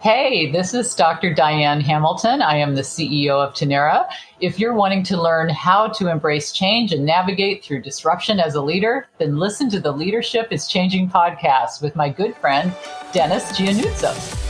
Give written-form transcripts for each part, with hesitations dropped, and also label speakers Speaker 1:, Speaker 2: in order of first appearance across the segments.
Speaker 1: Hey, this is Dr. Diane Hamilton. I am the CEO of Tenera. If you're wanting to learn how to embrace change and navigate through disruption as a leader, then listen to the Leadership is Changing podcast with my good friend, Dianes.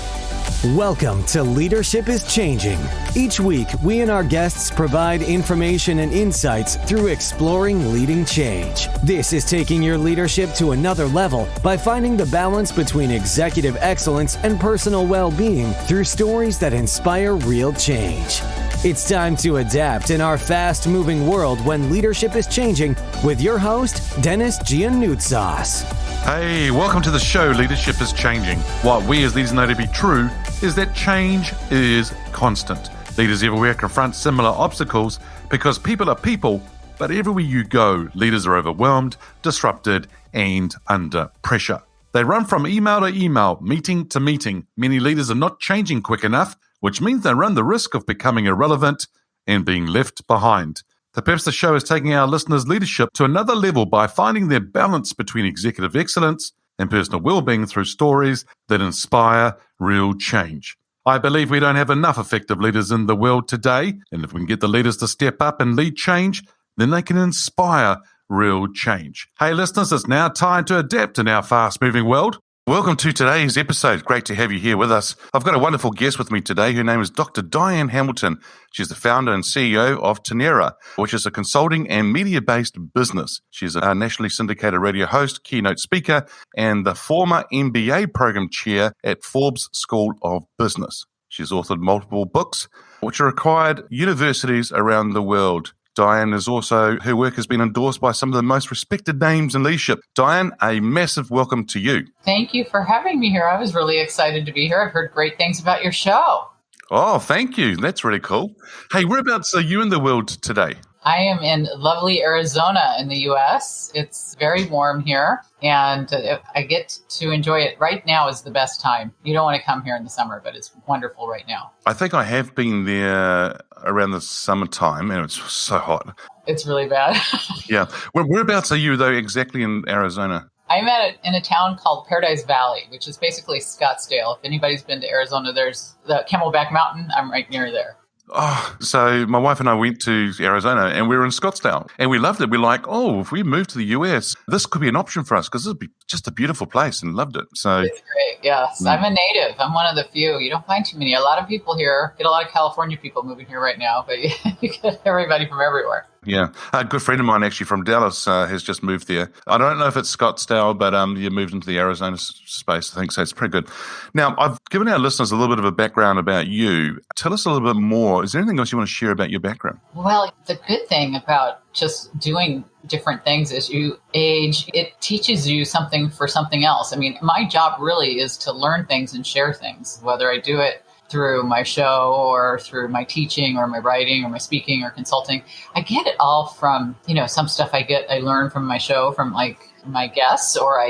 Speaker 2: Welcome to Leadership is Changing. Each week, we and our guests provide information and insights through exploring leading change. This is taking your leadership to another level by finding the balance between executive excellence and personal well-being through stories that inspire real change. It's time to adapt in our fast-moving world when leadership is changing with your host, Dianes.
Speaker 3: Hey, welcome to the show, Leadership is Changing. What we as leaders know to be true is that change is constant. Leaders everywhere confront similar obstacles because people are people, but everywhere you go, leaders are overwhelmed, disrupted, and under pressure. They run from email to email, meeting to meeting. Many leaders are not changing quick enough, which means they run the risk of becoming irrelevant and being left behind. Perhaps the show is taking our listeners' leadership to another level by finding their balance between executive excellence and personal well-being through stories that inspire real change. I believe we don't have enough effective leaders in the world today, and if we can get the leaders to step up and lead change, then they can inspire real change. Hey listeners, it's now time to adapt in our fast-moving world. Welcome to today's episode. Great to have you here with us. I've got a wonderful guest with me today. Her name is Dr. Diane Hamilton. She's the founder and CEO of Tenera, which is a consulting and media-based business. She's a nationally syndicated radio host, keynote speaker, and the former MBA Program Chair at Forbes School of Business. She's authored multiple books, which are required universities around the world. Diane is also, her work has been endorsed by some of the most respected names in leadership. Diane, a massive welcome to you.
Speaker 1: Thank you for having me here. I was really excited to be here. I've heard great things about your show.
Speaker 3: Oh, thank you. That's really cool. Hey, whereabouts are you in the world today?
Speaker 1: I am in lovely Arizona in the U.S. It's very warm here, and I get to enjoy it. Right now is the best time. You don't want to come here in the summer, but it's wonderful right now.
Speaker 3: I think I have been there around the summertime, and it's so hot.
Speaker 1: It's really bad.
Speaker 3: Yeah. Whereabouts are you, though, exactly in Arizona?
Speaker 1: I'm in a town called Paradise Valley, which is basically Scottsdale. If anybody's been to Arizona, there's the Camelback Mountain. I'm right near there.
Speaker 3: Oh, so my wife and I went to Arizona and we were in Scottsdale and we loved it. We're like, oh, if we move to the US, this could be an option for us because this would be just a beautiful place and loved it. So
Speaker 1: it's great. Yes. I'm a native. I'm one of the few. You don't find too many. A lot of people here, get a lot of California people moving here right now, but you get everybody from everywhere.
Speaker 3: Yeah. A good friend of mine actually from Dallas has just moved there. I don't know if it's Scottsdale, but you moved into the Arizona space, I think, so it's pretty good. Now, I've given our listeners a little bit of a background about you. Tell us a little bit more. Is there anything else you want to share about your background?
Speaker 1: Well, the good thing about just doing different things as you age, it teaches you something for something else. I mean, my job really is to learn things and share things, whether I do it through my show or through my teaching or my writing or my speaking or consulting. I get it all from, some stuff I learn from my show, from like my guests, or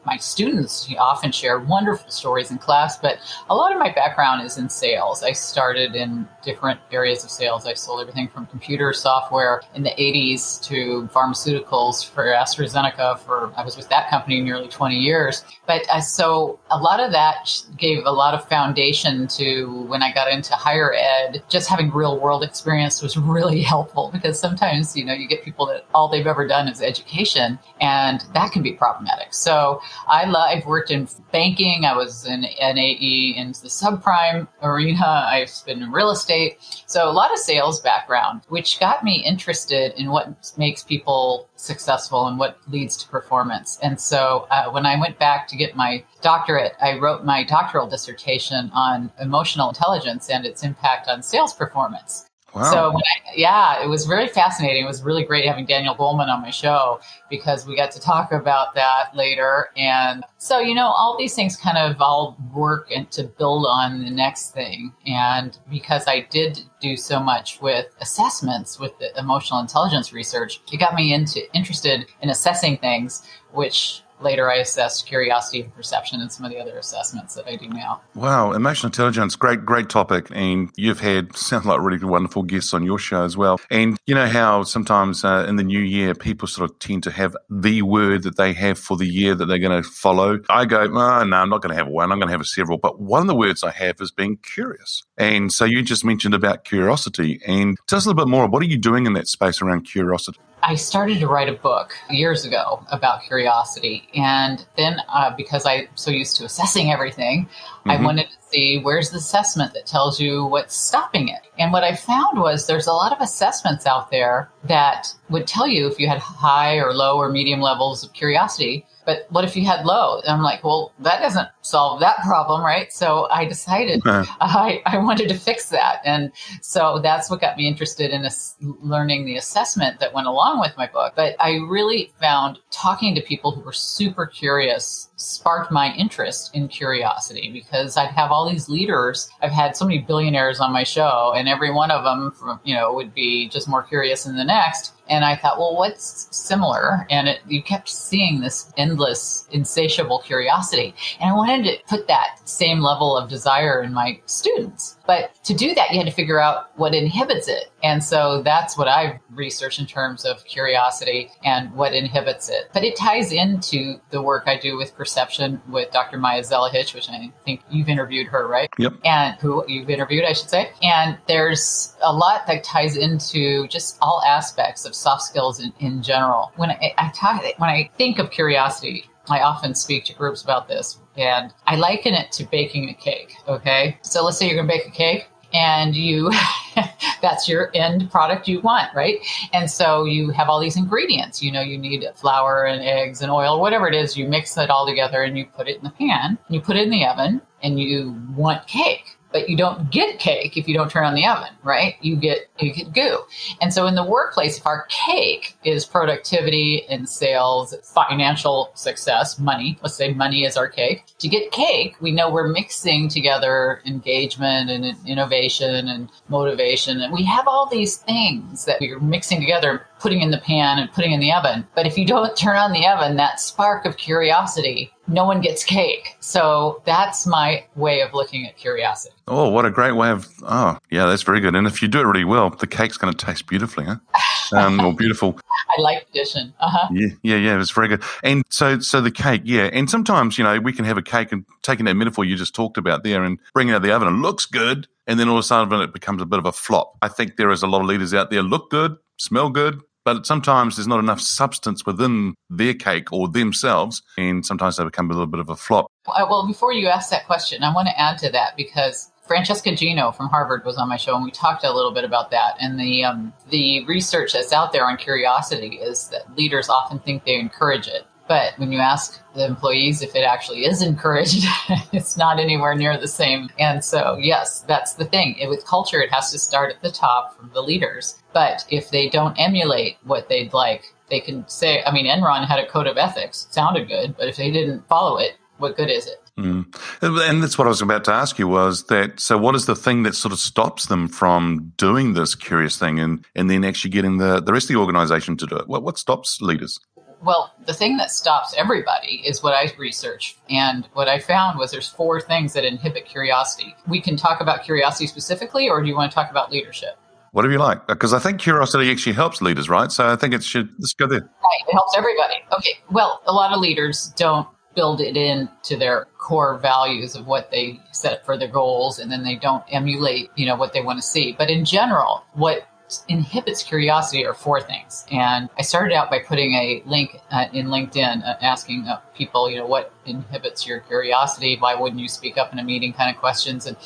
Speaker 1: my students often share wonderful stories in class, but a lot of my background is in sales. I started in different areas of sales. I sold everything from computer software in the 80s to pharmaceuticals for AstraZeneca. I was with that company nearly 20 years. But so a lot of that gave a lot of foundation to when I got into higher ed. Just having real world experience was really helppful because sometimes, you get people that all they've ever done is education, and that can be problematic. So I've worked in banking. I was an AE in the subprime arena. I've been in real estate. So a lot of sales background, which got me interested in what makes people successful and what leads to performance. And so when I went back to get my doctorate, I wrote my doctoral dissertation on emotional intelligence and its impact on sales performance.
Speaker 3: Wow.
Speaker 1: So, it was very fascinating. It was really great having Daniel Goleman on my show because we got to talk about that later. And so, all these things kind of all work and to build on the next thing. And because I did do so much with assessments with the emotional intelligence research, it got me interested in assessing things, which later I assessed curiosity and perception and some of the other assessments that I do now.
Speaker 3: Wow, emotional intelligence, great topic. And you've had, sound like really wonderful guests on your show as well. And you know how sometimes in the new year, people sort of tend to have the word that they have for the year that they're going to follow. I go, no, I'm not going to have one. I'm going to have several. But one of the words I have is being curious. And so you just mentioned about curiosity. And tell us a little bit more. What are you doing in that space around curiosity?
Speaker 1: I started to write a book years ago about curiosity. And then because I'm so used to assessing everything, I wanted to see where's the assessment that tells you what's stopping it. And what I found was there's a lot of assessments out there that would tell you if you had high or low or medium levels of curiosity. But what if you had low? And I'm like, well, that doesn't solve that problem, right? So I decided I wanted to fix that. And so that's what got me interested in learning the assessment that went along with my book. But I really found talking to people who were super curious sparked my interest in curiosity, because I'd have all these leaders. I've had so many billionaires on my show, and every one of them, would be just more curious than the next. And I thought, well, what's similar? And you kept seeing this endless, insatiable curiosity. And I wanted to put that same level of desire in my students. But to do that, you had to figure out what inhibits it. And so that's what I've researched in terms of curiosity and what inhibits it. But it ties into the work I do with perception with Dr. Maya Zelahich, which I think you've interviewed her, right?
Speaker 3: Yep.
Speaker 1: And who you've interviewed, I should say. And there's a lot that ties into just all aspects of soft skills in general. When I think of curiosity, I often speak to groups about this, and I liken it to baking a cake, okay? So let's say you're going to bake a cake, and that's your end product you want, right? And so you have all these ingredients. You need flour and eggs and oil, whatever it is. You mix it all together, and you put it in the pan, and you put it in the oven, and you want cake. But you don't get cake if you don't turn on the oven, right? You get goo. And so in the workplace, if our cake is productivity and sales, financial success, money, let's say money is our cake. To get cake, we know we're mixing together engagement and innovation and motivation. And we have all these things that we're mixing together, putting in the pan and putting in the oven. But if you don't turn on the oven, that spark of curiosity, no one gets cake. So that's my way of looking at curiosity.
Speaker 3: Oh, what a great way of, that's very good. And if you do it really well, the cake's going to taste beautifully, huh? More beautiful.
Speaker 1: I like addition.
Speaker 3: Yeah, it's very good. And so the cake, yeah. And sometimes, we can have a cake and taking that metaphor you just talked about there and bring it out of the oven and looks good. And then all of a sudden it becomes a bit of a flop. I think there is a lot of leaders out there look good, smell good, but sometimes there's not enough substance within their cake or themselves, and sometimes they become a little bit of a flop.
Speaker 1: Well, before you ask that question, I want to add to that, because Francesca Gino from Harvard was on my show, and we talked a little bit about that. And the research that's out there on curiosity is that leaders often think they encourage it. But when you ask the employees if it actually is encouraged, it's not anywhere near the same. And so, yes, that's the thing. With culture, it has to start at the top from the leaders. But if they don't emulate what they'd like, they can say, Enron had a code of ethics. It sounded good, but if they didn't follow it, what good is it?
Speaker 3: And that's what I was about to ask you was that, so what is the thing that sort of stops them from doing this curious thing and then actually getting the rest of the organization to do it? What stops leaders?
Speaker 1: Well, the thing that stops everybody is what I researched. And what I found was there's 4 things that inhibit curiosity. We can talk about curiosity specifically, or do you want to talk about leadership?
Speaker 3: Whatever you like, because I think curiosity actually helps leaders, right? So I think let's go there.
Speaker 1: Right, it helps everybody. Okay, well, a lot of leaders don't build it into their core values of what they set for their goals, and then they don't emulate, what they want to see. But in general, what inhibits curiosity are 4 things. And I started out by putting a link in LinkedIn asking people, what inhibits your curiosity? Why wouldn't you speak up in a meeting kind of questions? And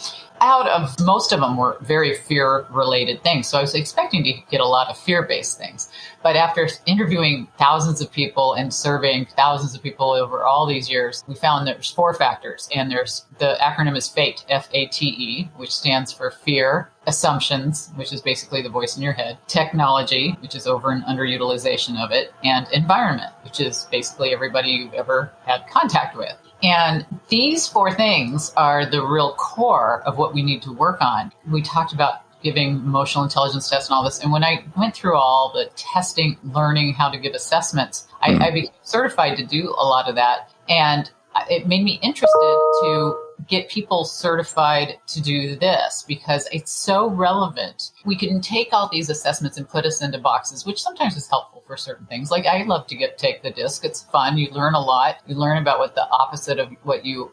Speaker 1: out of most of them were very fear-related things. So I was expecting to get a lot of fear-based things. But after interviewing thousands of people and surveying thousands of people over all these years, we found there's 4 factors. And the acronym is FATE, F-A-T-E, which stands for fear, assumptions, which is basically the voice in your head, technology, which is over and underutilization of it, and environment, which is basically everybody you've ever had contact with. And these 4 things are the real core of what we need to work on. We talked about giving emotional intelligence tests and all this. And when I went through all the testing, learning how to give assessments, I became certified to do a lot of that. And it made me interested to get people certified to do this because it's so relevant. We can take all these assessments and put us into boxes, which sometimes is helpful for certain things. Like I love to take the DISC. It's fun. You learn a lot. You learn about what the opposite of what you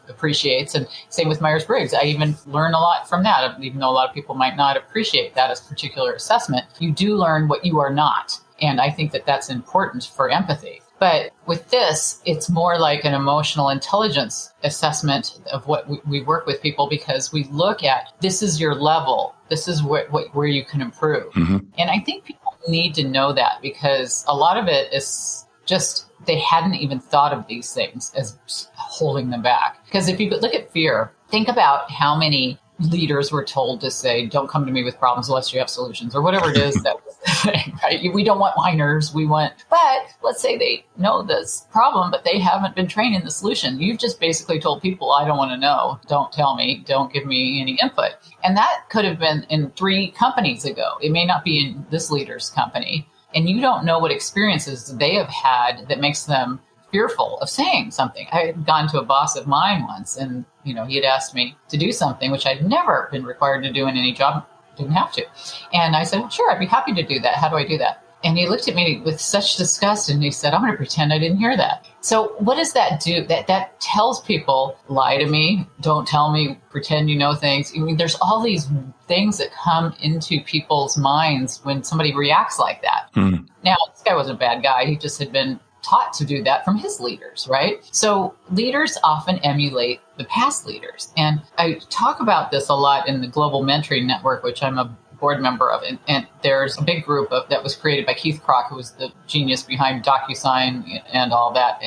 Speaker 1: appreciates. And same with Myers-Briggs. I even learn a lot from that, even though a lot of people might not appreciate that as a particular assessment. You do learn what you are not. And I think that that's important for empathy. But with this, it's more like an emotional intelligence assessment of what we work with people because we look at this is your level. This is where you can improve. Mm-hmm. And I think people need to know that because a lot of it is just they hadn't even thought of these things as holding them back. Because if you look at fear, think about how many leaders were told to say, don't come to me with problems unless you have solutions or whatever it is that was the thing, right? We don't want whiners. But let's say they know this problem, but they haven't been trained in the solution. You've just basically told people, I don't want to know. Don't tell me. Don't give me any input. And that could have been in 3 companies ago. It may not be in this leader's company. And you don't know what experiences they have had that makes them fearful of saying something. I had gone to a boss of mine once and, he had asked me to do something, which I'd never been required to do in any job, didn't have to. And I said, sure, I'd be happy to do that. How do I do that? And he looked at me with such disgust and he said, I'm going to pretend I didn't hear that. So what does that do? That tells people, lie to me, don't tell me, pretend you know things. I mean, there's all these things that come into people's minds when somebody reacts like that. Now, this guy wasn't a bad guy. He just had been taught to do that from his leaders, right? So leaders often emulate the past leaders. And I talk about this a lot in the Global Mentoring Network, which I'm a board member of. And there's a big group that was created by Keith Kroc, who was the genius behind DocuSign and all that.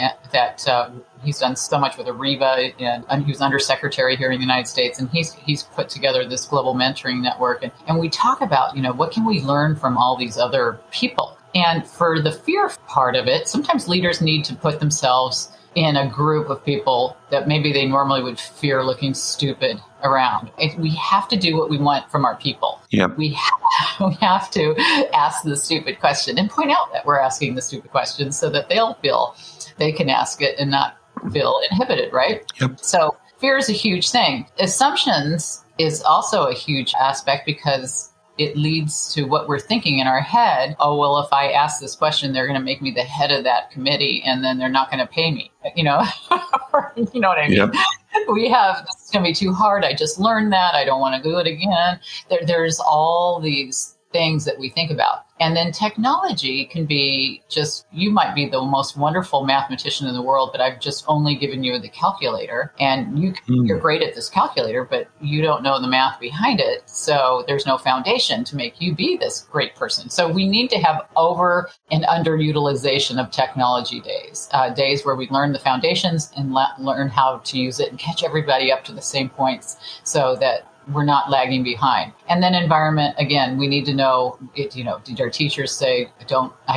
Speaker 1: He's done so much with Ariba, and he was undersecretary here in the United States. And he's put together this Global Mentoring Network. And we talk about, what can we learn from all these other people? And for the fear part of it, sometimes leaders need to put themselves in a group of people that maybe they normally would fear looking stupid around. We have to do what we want from our people. Yep. We have to ask the stupid question and point out that we're asking the stupid question so that they'll feel they can ask it and not feel inhibited, right? Yep. So fear is a huge thing. Assumptions is also a huge aspect because it leads to what we're thinking in our head. Oh, well, if I ask this question, they're going to make me the head of that committee and then they're not going to pay me. You know what I mean? Yep. This is going to be too hard. I just learned that. I don't want to do it again. There's all these things that we think about. And then technology can be just, you might be the most wonderful mathematician in the world, but I've just only given you the calculator and you're great at this calculator, but you don't know the math behind it. So there's no foundation to make you be this great person. So we need to have over and underutilization of technology days where we learn the foundations and learn how to use it and catch everybody up to the same points so that we're not lagging behind. And then environment, again, we need to know, did our teachers say, I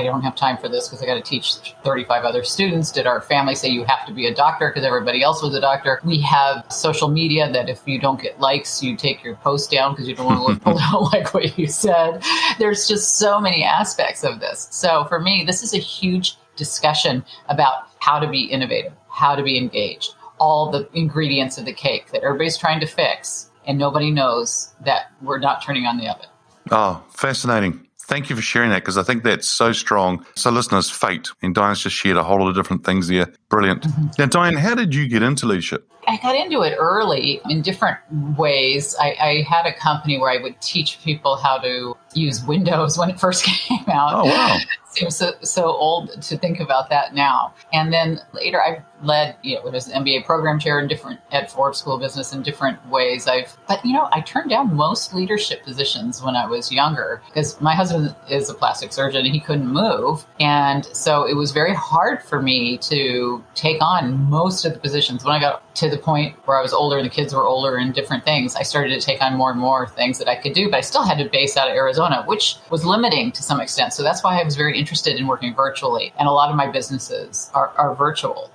Speaker 1: don't have time for this because I got to teach 35 other students? Did our family say you have to be a doctor because everybody else was a doctor? We have social media that if you don't get likes, you take your post down because you don't want people to like what you said. There's just so many aspects of this. So for me, this is a huge discussion about how to be innovative, how to be engaged, all the ingredients of the cake that everybody's trying to fix. And nobody knows that we're not turning on the oven.
Speaker 3: Oh, fascinating. Thank you for sharing that because I think that's so strong. So listeners, fate. And Diane's just shared a whole lot of different things there. Brilliant. Mm-hmm. Now, Diane, how did you get into leadership?
Speaker 1: I got into it early in different ways. I had a company where I would teach people how to use Windows when it first came out.
Speaker 3: Oh, wow.
Speaker 1: It seems so old to think about that now. And then later I led, was an MBA Program Chair at Forbes School of Business in different ways. I turned down most leadership positions when I was younger because my husband is a plastic surgeon and he couldn't move. And so it was very hard for me to take on most of the positions. When I got to the point where I was older and the kids were older and different things, I started to take on more and more things that I could do, but I still had to base out of Arizona, which was limiting to some extent. So that's why I was very interested in working virtually. And a lot of my businesses are virtual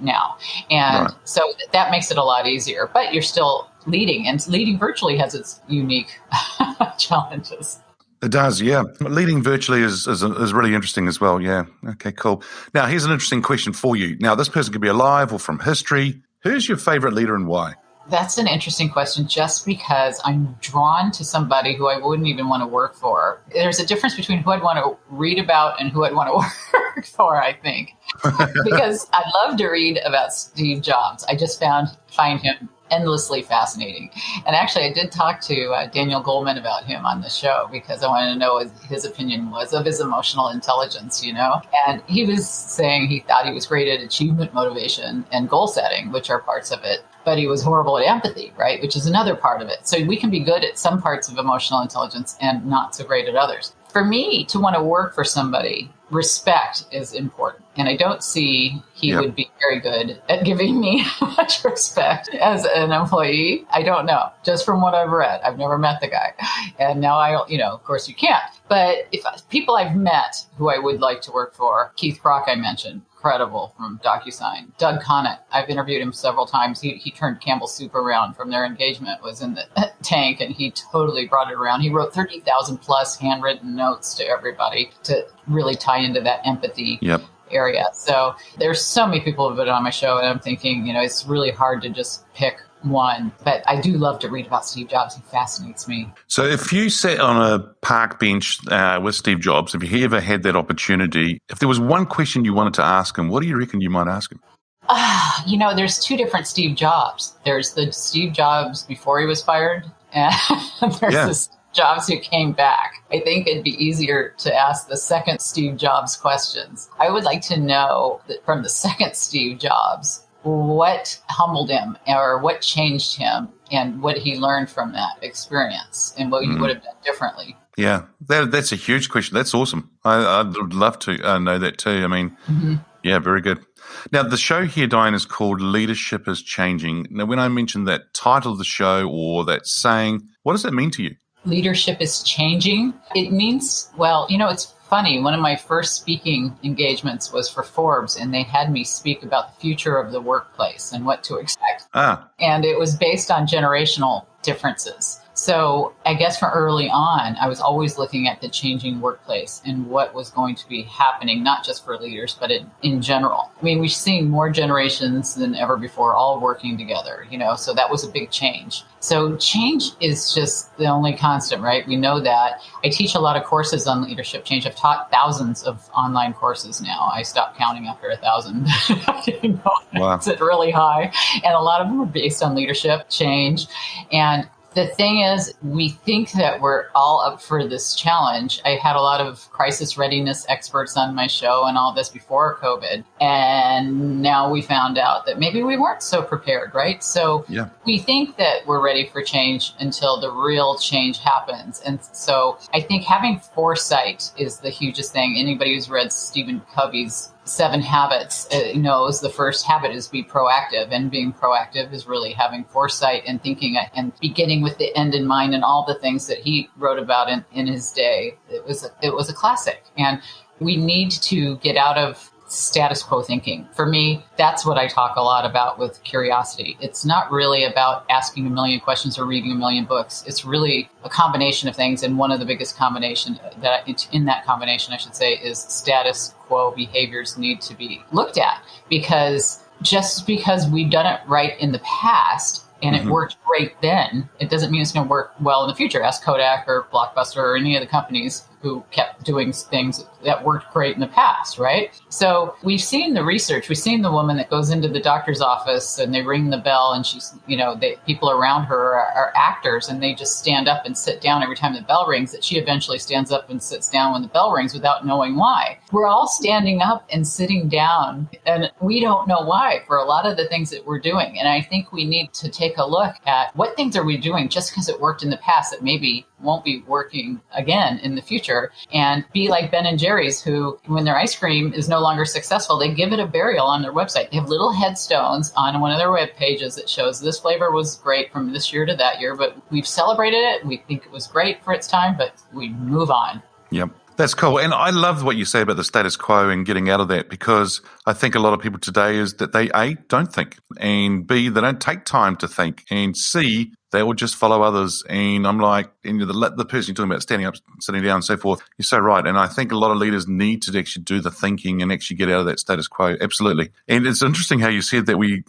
Speaker 1: now. And so that makes it a lot easier. But you're still leading, and leading virtually has its unique challenges.
Speaker 3: It does, yeah. Leading virtually is really interesting as well, yeah. Okay, cool. Now, here's an interesting question for you. Now, this person could be alive or from history. Who's your favorite leader and why?
Speaker 1: That's an interesting question, just because I'm drawn to somebody who I wouldn't even want to work for. There's a difference between who I'd want to read about and who I'd want to work for, I think. Because I love to read about Steve Jobs. I just find him endlessly fascinating. And actually, I did talk to Daniel Goleman about him on the show because I wanted to know what his opinion was of his emotional intelligence, And he was saying he thought he was great at achievement, motivation, and goal setting, which are parts of it. But he was horrible at empathy, right? Which is another part of it. So we can be good at some parts of emotional intelligence and not so great at others. For me, to want to work for somebody, respect is important. And I don't see he would be very good at giving me much respect as an employee. I don't know. Just from what I've read. I've never met the guy. And now of course you can't. But if people I've met who I would like to work for, Keith Brock I mentioned, incredible from DocuSign. Doug Conant, I've interviewed him several times. He turned Campbell Soup around from their engagement, was in the tank, and he totally brought it around. He wrote 30,000 plus handwritten notes to everybody to really tie into that empathy area. So there's so many people who've been on my show, and I'm thinking, it's really hard to just pick one. But I do love to read about Steve Jobs. He fascinates me.
Speaker 3: So if you sat on a park bench with Steve Jobs, if you ever had that opportunity, if there was one question you wanted to ask him, what do you reckon you might ask him?
Speaker 1: There's two different Steve Jobs. There's the Steve Jobs before he was fired, and there's the Steve Jobs who came back. I think it'd be easier to ask the second Steve Jobs questions. I would like to know that from the second Steve Jobs, what humbled him or what changed him and what he learned from that experience and what he would have done differently. Yeah,
Speaker 3: that's a huge question. That's awesome. I'd love to know that too. I mean, yeah, very good. Now, the show here, Diane, is called Leadership is Changing. Now, when I mentioned that title of the show or that saying, what does that mean to you?
Speaker 1: Leadership is changing. It means, it's funny. One of my first speaking engagements was for Forbes, and they had me speak about the future of the workplace and what to expect. And it was based on generational differences. So I guess from early on, I was always looking at the changing workplace and what was going to be happening, not just for leaders, but in general. I mean, we've seen more generations than ever before all working together, so that was a big change. So change is just the only constant, right? We know that. I teach a lot of courses on leadership change. I've taught thousands of online courses now. I stopped counting after 1,000. Wow. It's really high. And a lot of them are based on leadership change. And the thing is, we think that we're all up for this challenge. I had a lot of crisis readiness experts on my show and all this before COVID. And now we found out that maybe we weren't so prepared, right? So we think that we're ready for change until the real change happens. And so I think having foresight is the hugest thing. Anybody who's read Stephen Covey's 7 Habits knows the first habit is be proactive, and being proactive is really having foresight and thinking and beginning with the end in mind, and all the things that he wrote about in his day. It was a classic, and we need to get out of status quo thinking. For me, that's what I talk a lot about with curiosity. It's not really about asking a million questions or reading a million books. It's really a combination of things. And one of the biggest combination in that combination, I should say, is status quo behaviors need to be looked at, because just because we've done it right in the past and it worked great then, it doesn't mean it's going to work well in the future. Ask Kodak or Blockbuster or any of the companies who kept doing things that worked great in the past, right? So we've seen the research. We've seen the woman that goes into the doctor's office and they ring the bell, and she's, people around her are actors, and they just stand up and sit down every time the bell rings, that she eventually stands up and sits down when the bell rings without knowing why. We're all standing up and sitting down, and we don't know why for a lot of the things that we're doing. And I think we need to take a look at what things are we doing just because it worked in the past that maybe won't be working again in the future, and be like Ben and Jerry's, who, when their ice cream is no longer successful, they give it a burial on their website. They have little headstones on one of their web pages that shows this flavor was great from this year to that year, but we've celebrated it. We think it was great for its time, but we move on.
Speaker 3: Yep. That's cool. And I love what you say about the status quo and getting out of that, because I think a lot of people today is that they, A, don't think, and B, they don't take time to think, and C, they will just follow others. And I'm like, and the person you're talking about standing up, sitting down and so forth, you're so right. And I think a lot of leaders need to actually do the thinking and actually get out of that status quo. Absolutely. And it's interesting how you said that we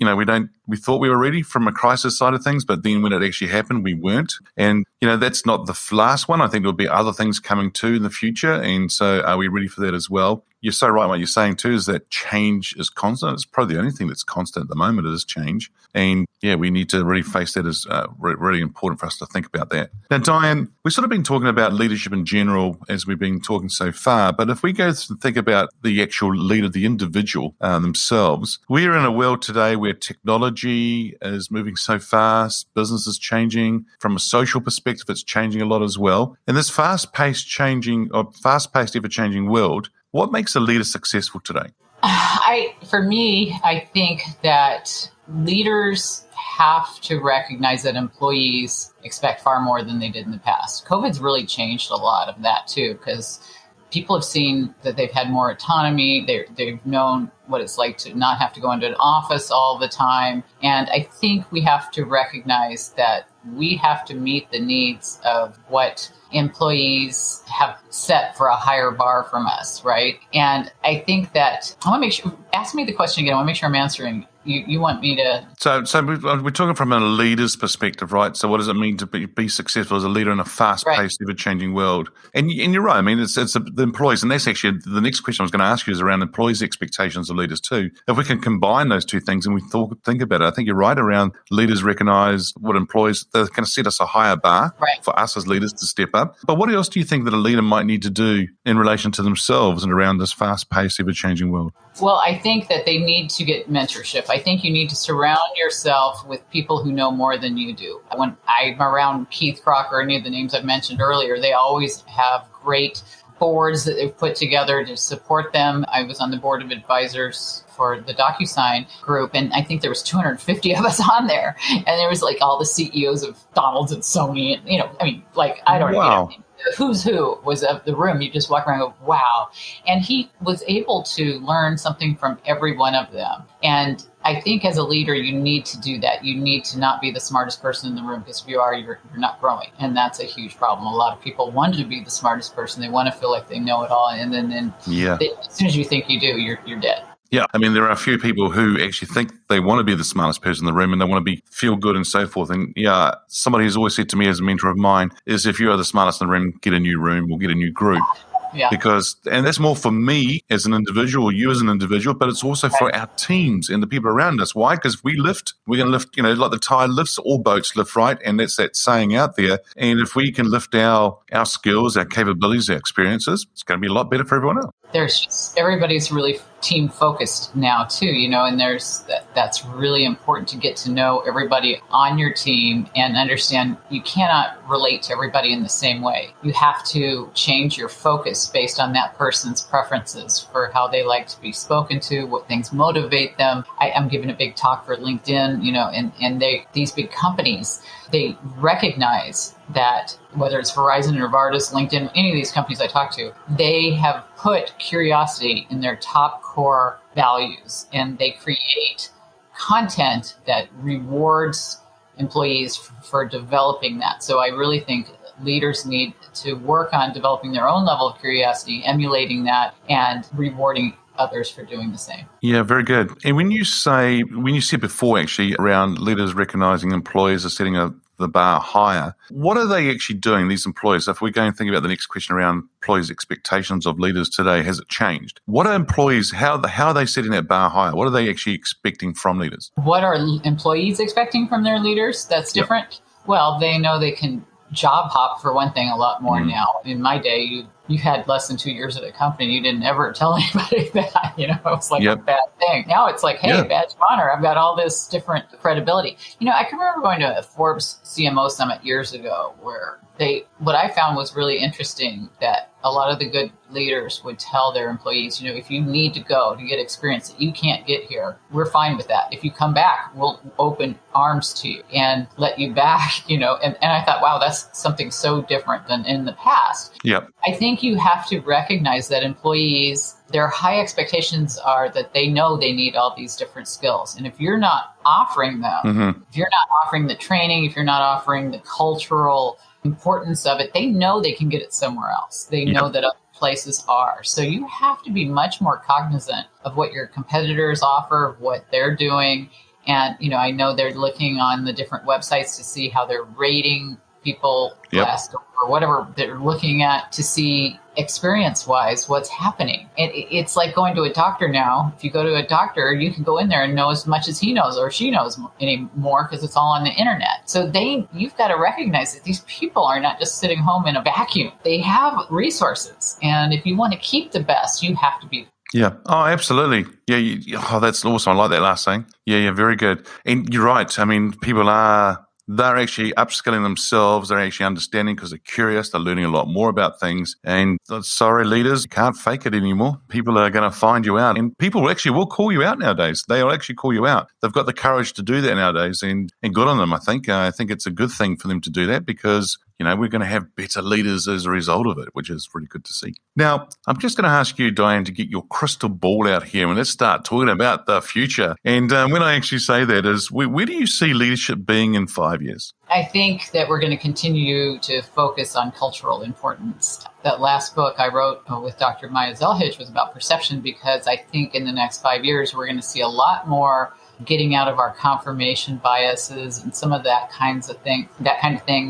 Speaker 3: thought we were ready from a crisis side of things, but then when it actually happened, we weren't. And, that's not the last one. I think there'll be other things coming too in the future. And so are we ready for that as well? You're so right. What you're saying too is that change is constant. It's probably the only thing that's constant at the moment is change. And yeah, we need to really face that as really important for us to think about that. Now, Diane, we've sort of been talking about leadership in general as we've been talking so far. But if we go to think about the actual leader, the individual themselves, we're in a world today where technology is moving so fast, business is changing. From a social perspective, it's changing a lot as well. In this fast-paced, ever-changing world, what makes a leader successful today?
Speaker 1: For me, I think that leaders have to recognize that employees expect far more than they did in the past. COVID's really changed a lot of that too, because people have seen that they've had more autonomy. They've known what it's like to not have to go into an office all the time. And I think we have to recognize that we have to meet the needs of what employees have set for a higher bar from us, right? And I think that I want to make sure, ask me the question again. I want to make sure I'm answering. You want me to... So
Speaker 3: we're talking from a leader's perspective, right? So what does it mean to be successful as a leader in a fast-paced, ever-changing world? And you're right. I mean, it's the employees. And that's actually the next question I was going to ask you is around employees' expectations of leaders too. If we can combine those two things and we think about it, I think you're right around leaders recognize what employees, they're going to set us a higher bar for us as leaders to step up. But what else do you think that a leader might need to do in relation to themselves and around this fast-paced, ever-changing world?
Speaker 1: Well, I think that they need to get mentorship. I think you need to surround yourself with people who know more than you do. When I'm around Keith Crocker, any of the names I've mentioned earlier, they always have great boards that they've put together to support them. I was on the board of advisors for the DocuSign group, and I think there was 250 of us on there. And there was like all the CEOs of McDonald's and Sony, and I don't know. Who's who was of the room. You just walk around and go, wow. And he was able to learn something from every one of them. And I think as a leader, you need to do that. You need to not be the smartest person in the room, because if you are, you're not growing. And that's a huge problem. A lot of people want to be the smartest person. They want to feel like they know it all. And then as soon as you think you do, you're dead.
Speaker 3: Yeah, I mean, there are a few people who actually think they want to be the smartest person in the room and they want to feel good and so forth. And yeah, somebody who's always said to me as a mentor of mine is, if you are the smartest in the room, get a new room or get a new group. Yeah. And that's more for me as an individual, you as an individual, but it's also for our teams and the people around us. Why? Because if we lift, we're going to lift, like the tide lifts, all boats lift, right? And that's that saying out there. And if we can lift our skills, our capabilities, our experiences, it's going to be a lot better for everyone else.
Speaker 1: Everybody's really team focused now too, and that's really important to get to know everybody on your team and understand you cannot relate to everybody in the same way. You have to change your focus based on that person's preferences for how they like to be spoken to, what things motivate them. I'm giving a big talk for LinkedIn, and these big companies, they recognize that whether it's Verizon, Novartis, LinkedIn, any of these companies I talk to, they have put curiosity in their top core values, and they create content that rewards employees for developing that. So I really think leaders need to work on developing their own level of curiosity, emulating that, and rewarding others for doing the same.
Speaker 3: Yeah, very good. And when you said before actually around leaders recognizing employees as setting the bar higher, what are they actually doing, these employees? If we're going to think about the next question around employees' expectations of leaders today, has it changed? What are employees, how are they setting that bar higher? What are they actually expecting from leaders?
Speaker 1: What are employees expecting from their leaders? That's different. Yep. Well, they know they can job hop for one thing a lot more now. In my day, you had less than 2 years at a company. You didn't ever tell anybody that, it was like a bad thing. Now it's like, hey, badge of honor. I've got all this different credibility. I can remember going to a Forbes CMO summit years ago where what I found was really interesting, that a lot of the good leaders would tell their employees, if you need to go to get experience that you can't get here, we're fine with that. If you come back, we'll open arms to you and let you back, and I thought, wow, that's something so different than in the past.
Speaker 3: Yep.
Speaker 1: I think you have to recognize that employees, their high expectations are that they know they need all these different skills. And if you're not offering them, if you're not offering the training, if you're not offering the cultural importance of it, they know they can get it somewhere else. They know that other places are. So you have to be much more cognizant of what your competitors offer, of what they're doing. And, I know they're looking on the different websites to see how they're rating people last or whatever they're looking at to see experience-wise what's happening. And it's like going to a doctor now. If you go to a doctor, you can go in there and know as much as he knows or she knows anymore because it's all on the internet. So you've got to recognize that these people are not just sitting home in a vacuum. They have resources. And if you want to keep the best, you have to be.
Speaker 3: Yeah. Oh, absolutely. Yeah. That's awesome. I like that last thing. Yeah. Very good. And you're right. I mean, they're actually upskilling themselves. They're actually understanding because they're curious. They're learning a lot more about things. And sorry, leaders, you can't fake it anymore. People are going to find you out. And people actually will call you out nowadays. They'll actually call you out. They've got the courage to do that nowadays. And good on them, I think. I think it's a good thing for them to do that because, we're going to have better leaders as a result of it, which is really good to see. Now, I'm just going to ask you, Diane, to get your crystal ball out here and let's start talking about the future. And when I actually say that is, where do you see leadership being in 5 years?
Speaker 1: I think that we're going to continue to focus on cultural importance. That last book I wrote with Dr. Maya Zelhich was about perception because I think in the next 5 years, we're going to see a lot more getting out of our confirmation biases and some of that kind of thing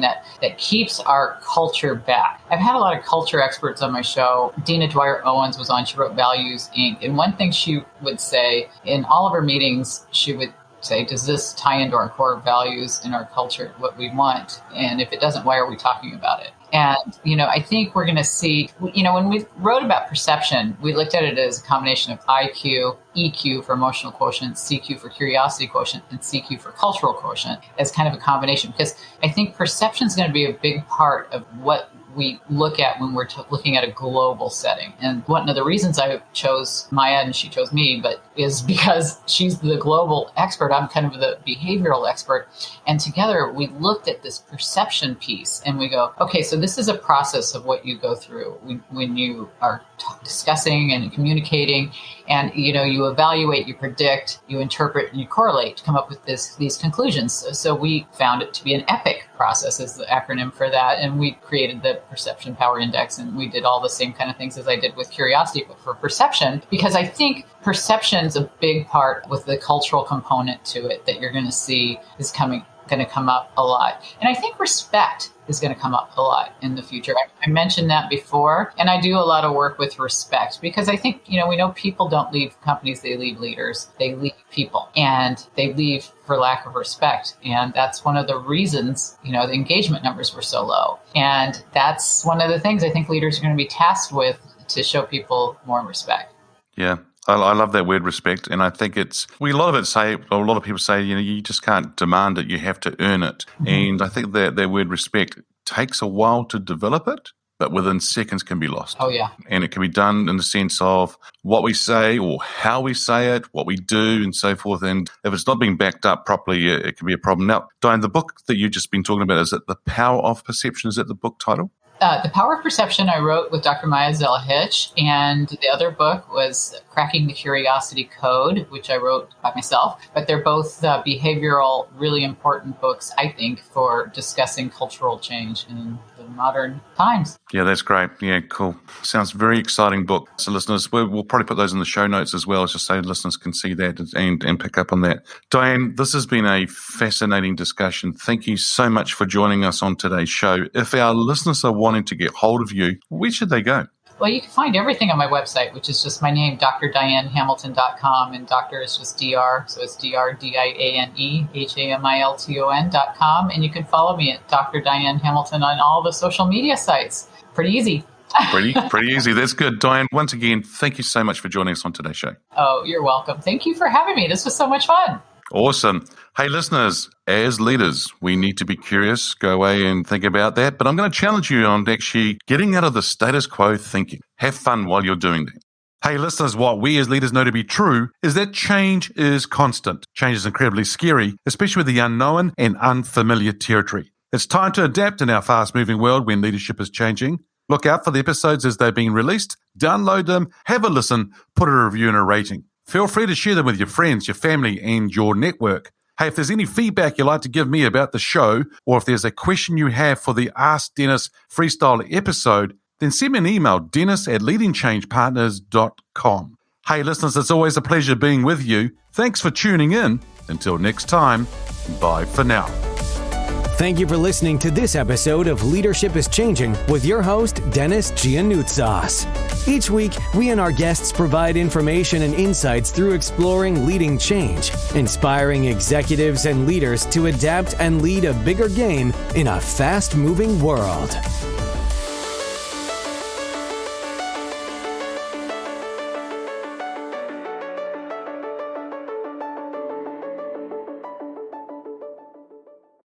Speaker 1: that keeps our culture back. I've had a lot of culture experts on my show. Dina Dwyer Owens was on. She wrote Values, Inc. And one thing she would say in all of her meetings, she would say, does this tie into our core values and our culture, what we want? And if it doesn't, why are we talking about it? And, I think we're going to see, when we wrote about perception, we looked at it as a combination of IQ, EQ for emotional quotient, CQ for curiosity quotient, and CQ for cultural quotient as kind of a combination. Because I think perception is going to be a big part of what we look at when we're looking at a global setting. And one of the reasons I chose Maya and she chose me, is because she's the global expert. I'm kind of the behavioral expert. And together we looked at this perception piece and we go, okay, so this is a process of what you go through when you are discussing and communicating. And, you evaluate, you predict, you interpret, and you correlate to come up with these conclusions. So we found it to be an EPIC process is the acronym for that. And we created the Perception Power Index, and we did all the same kind of things as I did with curiosity, but for perception, because I think perception's a big part with the cultural component to it that you're going to see is going to come up a lot. And I think respect is going to come up a lot in the future. I mentioned that before, and I do a lot of work with respect because I think, we know people don't leave companies, they leave leaders, they leave people, and they leave for lack of respect. And that's one of the reasons, the engagement numbers were so low. And that's one of the things I think leaders are going to be tasked with to show people more respect.
Speaker 3: Yeah. I love that word respect, and I think a lot of people say, you just can't demand it, you have to earn it. Mm-hmm. And I think that word respect takes a while to develop it, but within seconds can be lost.
Speaker 1: Oh, yeah.
Speaker 3: And it can be done in the sense of what we say or how we say it, what we do, and so forth. And if it's not being backed up properly, it can be a problem. Now, Diane, the book that you've just been talking about, is it The Power of Perception? Is that the book title?
Speaker 1: The Power of Perception I wrote with Dr. Maya Zelhich, and the other book was Cracking the Curiosity Code, which I wrote by myself. But they're both behavioral, really important books, I think, for discussing cultural change in the modern times.
Speaker 3: Yeah, that's great. Yeah, cool. Sounds very exciting book. So listeners, we'll probably put those in the show notes as well, just so listeners can see that and pick up on that. Diane, this has been a fascinating discussion. Thank you so much for joining us on today's show. If our listeners are wanting to get hold of you, where should they go?
Speaker 1: Well, you can find everything on my website, which is just my name, drdianehamilton.com, and doctor is just DR, so it's drdianehamilton.com, and you can follow me at Dr. Diane Hamilton on all the social media sites. Pretty easy.
Speaker 3: Pretty easy. That's good. Diane, once again, thank you so much for joining us on today's show.
Speaker 1: Oh, you're welcome. Thank you for having me. This was so much fun.
Speaker 3: Awesome. Hey, listeners, as leaders, we need to be curious, go away and think about that. But I'm going to challenge you on actually getting out of the status quo thinking. Have fun while you're doing that. Hey, listeners, what we as leaders know to be true is that change is constant. Change is incredibly scary, especially with the unknown and unfamiliar territory. It's time to adapt in our fast-moving world when leadership is changing. Look out for the episodes as they're being released. Download them, have a listen, put a review and a rating. Feel free to share them with your friends, your family, and your network. Hey, if there's any feedback you'd like to give me about the show, or if there's a question you have for the Ask Dennis Freestyle episode, then send me an email, dennis@leadingchangepartners.com. Hey, listeners, it's always a pleasure being with you. Thanks for tuning in. Until next time, bye for now.
Speaker 2: Thank you for listening to this episode of Leadership is Changing with your host, Dennis Giannoutsas. Each week, we and our guests provide information and insights through exploring leading change, inspiring executives and leaders to adapt and lead a bigger game in a fast-moving world.